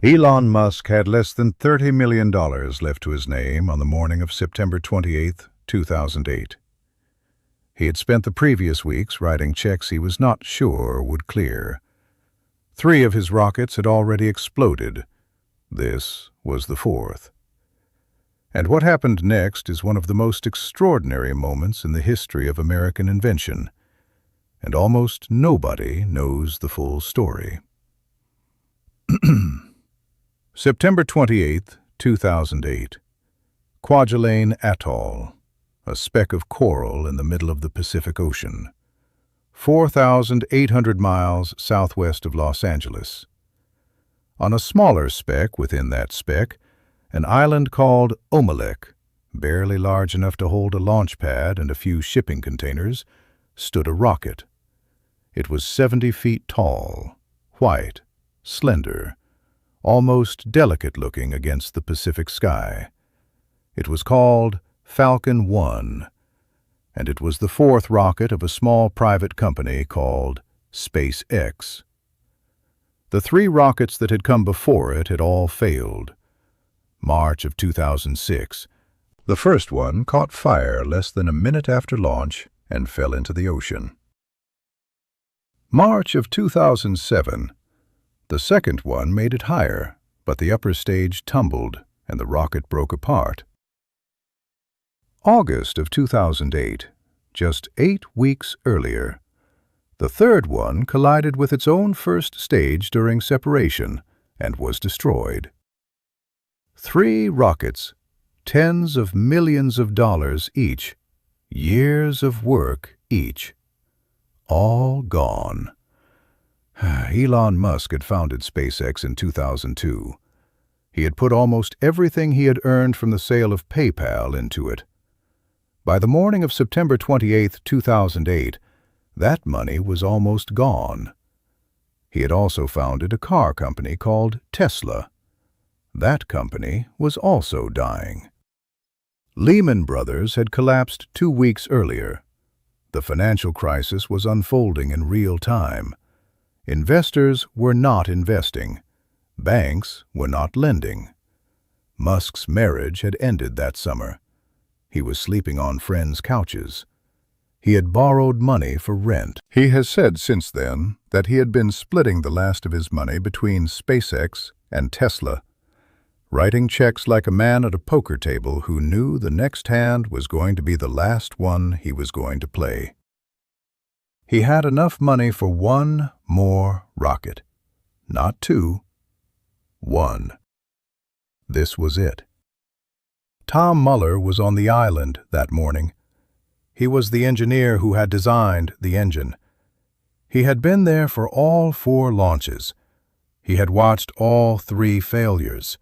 Elon Musk had less than $30 million left to his name on the morning of September 28, 2008. He had spent the previous weeks writing checks he was not sure would clear. 3 of his rockets had already exploded. This was the 4th. And what happened next is one of the most extraordinary moments in the history of American invention, and almost nobody knows the full story. September 28, 2008. Kwajalein Atoll, a speck of coral in the middle of the Pacific Ocean, 4,800 miles southwest of Los Angeles. On a smaller speck within that speck, an island called Omelek, barely large enough to hold a launch pad and a few shipping containers, stood a rocket. It was 70 feet tall, white, slender, almost delicate-looking against the Pacific sky. It was called Falcon 1, and it was the 4th rocket of a small private company called SpaceX. The 3 rockets that had come before it had all failed. March of 2006. The first one caught fire less than a minute after launch and fell into the ocean. March of 2007. The second one made it higher, but the upper stage tumbled and the rocket broke apart. August of 2008, just 8 weeks earlier, the third one collided with its own first stage during separation and was destroyed. 3 rockets, tens of millions of dollars each, years of work each, all gone. Elon Musk had founded SpaceX in 2002. He had put almost everything he had earned from the sale of PayPal into it. By the morning of September 28, 2008, that money was almost gone. He had also founded a car company called Tesla. That company was also dying. Lehman Brothers had collapsed 2 weeks earlier. The financial crisis was unfolding in real time. Investors were not investing. Banks were not lending. Musk's marriage had ended that summer. He was sleeping on friends' couches. He had borrowed money for rent. He has said since then that he had been splitting the last of his money between SpaceX and Tesla, writing checks like a man at a poker table who knew the next hand was going to be the last one he was going to play. He had enough money for 1 more rocket. Not 2. 1. This was it. Tom Muller was on the island that morning. He was the engineer who had designed the engine. He had been there for all 4 launches. He had watched all 3 failures.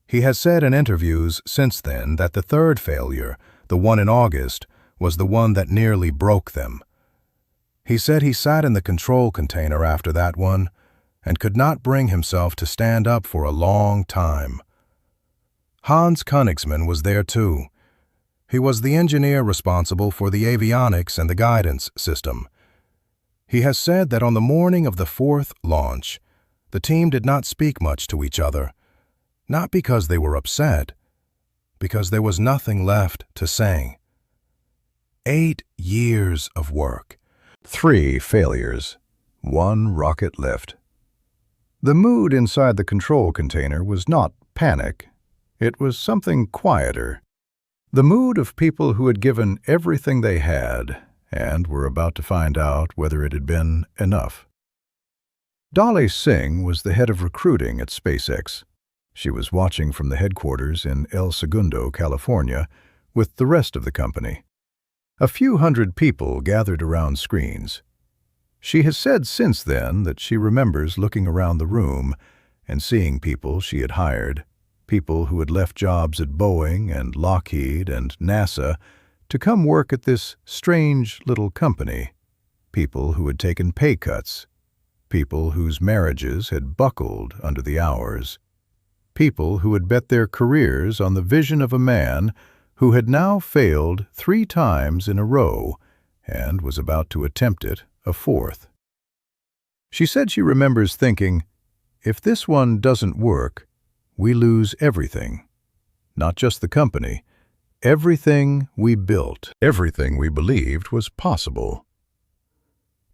He has said in interviews since then that the 3rd failure, the one in August, was the one that nearly broke them. He said he sat in the control container after that one and could not bring himself to stand up for a long time. Hans Königsmann was there too. He was the engineer responsible for the avionics and the guidance system. He has said that on the morning of the 4th launch, the team did not speak much to each other, not because they were upset, because there was nothing left to say. 8 years of work. 3 failures, 1 rocket left. The mood inside the control container was not panic. It was something quieter. The mood of people who had given everything they had and were about to find out whether it had been enough. Dolly Singh was the head of recruiting at SpaceX. She was watching from the headquarters in El Segundo, California, with the rest of the company. A few hundred people gathered around screens. She has said since then that she remembers looking around the room and seeing people she had hired, people who had left jobs at Boeing and Lockheed and NASA to come work at this strange little company, people who had taken pay cuts, people whose marriages had buckled under the hours, people who had bet their careers on the vision of a man who had now failed 3 times in a row and was about to attempt it a 4th. She said she remembers thinking, if this one doesn't work, we lose everything. Not just the company, everything we built, everything we believed was possible.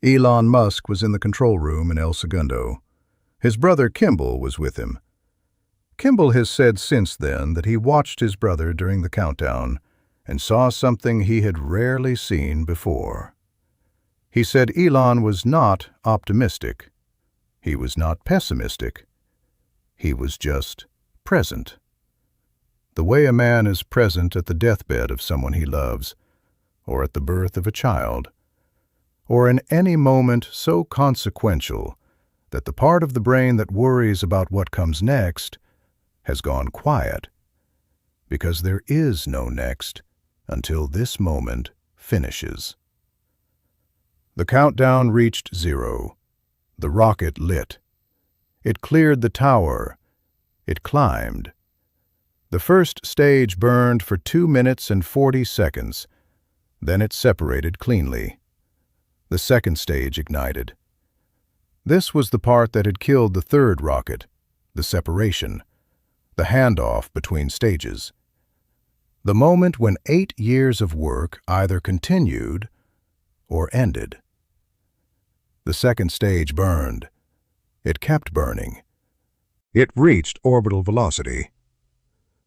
Elon Musk was in the control room in El Segundo. His brother Kimball was with him. Kimball has said since then that he watched his brother during the countdown and saw something he had rarely seen before. He said Elon was not optimistic. He was not pessimistic. He was just present. The way a man is present at the deathbed of someone he loves, or at the birth of a child, or in any moment so consequential that the part of the brain that worries about what comes next has gone quiet, because there is no next until this moment finishes. The countdown reached 0. The rocket lit. It cleared the tower. It climbed. The first stage burned for 2 minutes and 40 seconds. Then it separated cleanly. The second stage ignited. This was the part that had killed the third rocket, the separation, the handoff between stages. The moment when 8 years of work either continued or ended. The second stage burned. It kept burning. It reached orbital velocity.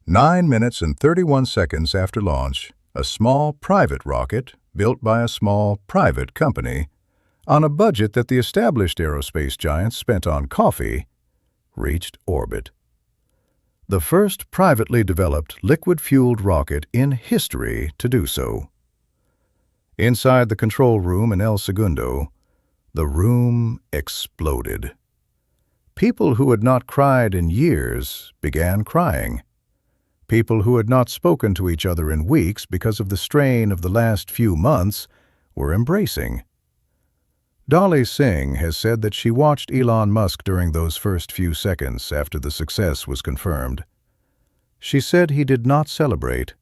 9 minutes and 31 seconds after launch, a small private rocket, built by a small private company, on a budget that the established aerospace giants spent on coffee, reached orbit. The first privately developed liquid-fueled rocket in history to do so. Inside the control room in El Segundo, the room exploded. People who had not cried in years began crying. People who had not spoken to each other in weeks because of the strain of the last few months were embracing. Dolly Singh has said that she watched Elon Musk during those first few seconds after the success was confirmed. She said he did not celebrate.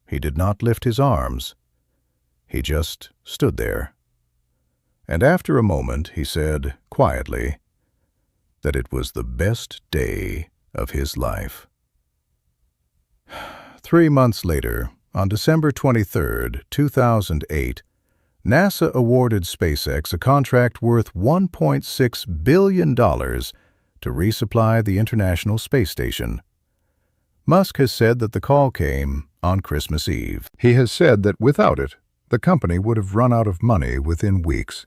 He did not lift his arms. He just stood there. And after a moment, he said, quietly, that it was the best day of his life. 3 months later, on December 23, 2008, NASA awarded SpaceX a contract worth $1.6 billion to resupply the International Space Station. Musk has said that the call came on Christmas Eve. He has said that without it, the company would have run out of money within weeks.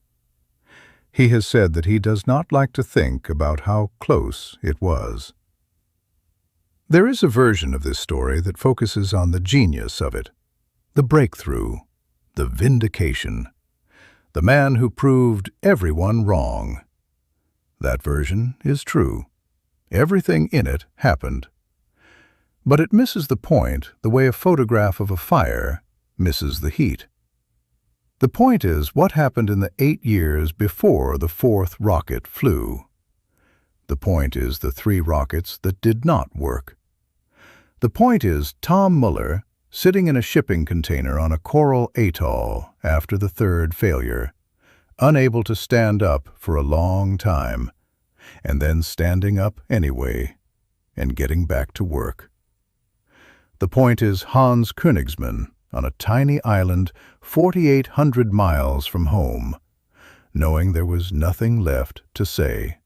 He has said that he does not like to think about how close it was. There is a version of this story that focuses on the genius of it, the breakthrough, the vindication, the man who proved everyone wrong. That version is true. Everything in it happened. But it misses the point the way a photograph of a fire misses the heat. The point is what happened in the 8 years before the 4th rocket flew. The point is the 3 rockets that did not work. The point is Tom Mueller sitting in a shipping container on a coral atoll after the 3rd failure, unable to stand up for a long time, and then standing up anyway and getting back to work. The point is Hans Königsmann on a tiny island 4,800 miles from home, knowing there was nothing left to say.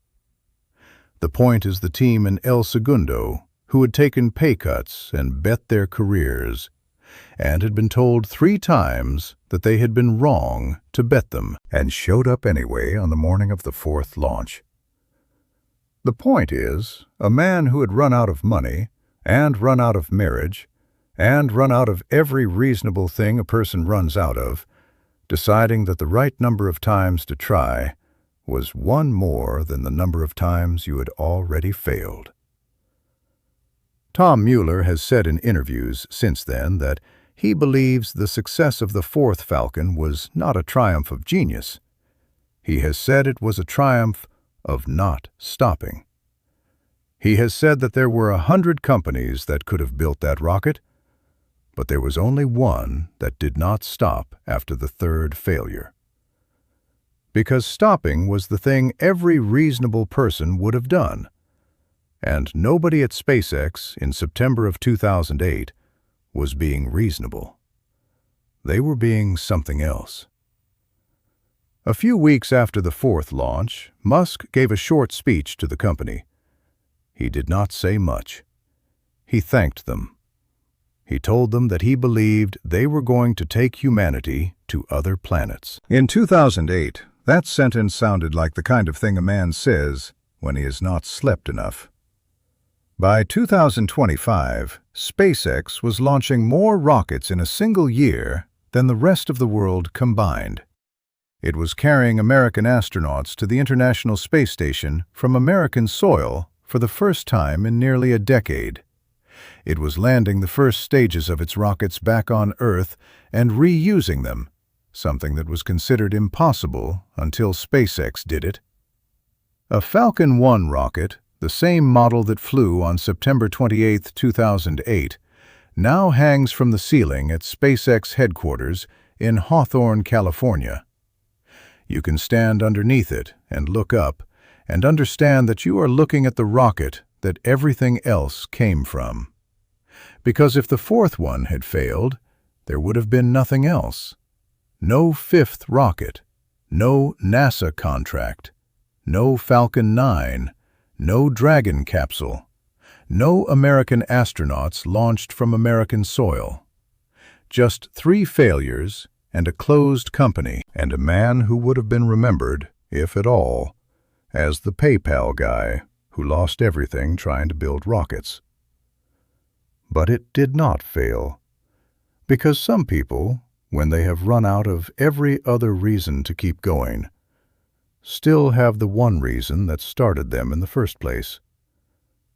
The point is the team in El Segundo who had taken pay cuts and bet their careers, and had been told 3 times that they had been wrong to bet them, and showed up anyway on the morning of the 4th launch. The point is a man who had run out of money, and run out of marriage, and run out of every reasonable thing a person runs out of, deciding that the right number of times to try was 1 more than the number of times you had already failed. Tom Mueller has said in interviews since then that he believes the success of the 4th Falcon was not a triumph of genius. He has said it was a triumph of not stopping. He has said that there were 100 companies that could have built that rocket, but there was only one that did not stop after the 3rd failure. because stopping was the thing every reasonable person would have done. And nobody at SpaceX in September of 2008 was being reasonable. They were being something else. A few weeks after the fourth launch, Musk gave a short speech to the company. He did not say much. He thanked them. He told them that he believed they were going to take humanity to other planets. In 2008, that sentence sounded like the kind of thing a man says when he has not slept enough. By 2025, SpaceX was launching more rockets in a single year than the rest of the world combined. It was carrying American astronauts to the International Space Station from American soil for the first time in nearly a decade. It was landing the first stages of its rockets back on Earth and reusing them, something that was considered impossible until SpaceX did it. A Falcon 1 rocket, the same model that flew on September 28, 2008, now hangs from the ceiling at SpaceX headquarters in Hawthorne, California. You can stand underneath it and look up and understand that you are looking at the rocket that everything else came from. Because if the fourth one had failed, there would have been nothing else. No fifth rocket, no NASA contract, no Falcon 9, no Dragon capsule, no American astronauts launched from American soil. Just 3 failures and a closed company, and a man who would have been remembered, if at all, as the PayPal guy who lost everything trying to build rockets. But it did not fail, because some people, when they have run out of every other reason to keep going, still have the one reason that started them in the first place,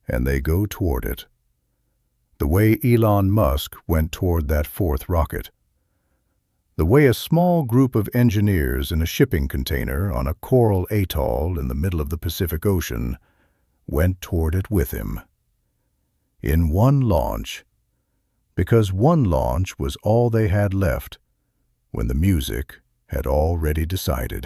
and they go toward it. The way Elon Musk went toward that fourth rocket. The way a small group of engineers in a shipping container on a coral atoll in the middle of the Pacific Ocean went toward it with him. In one launch, because one launch was all they had left when the music had already decided.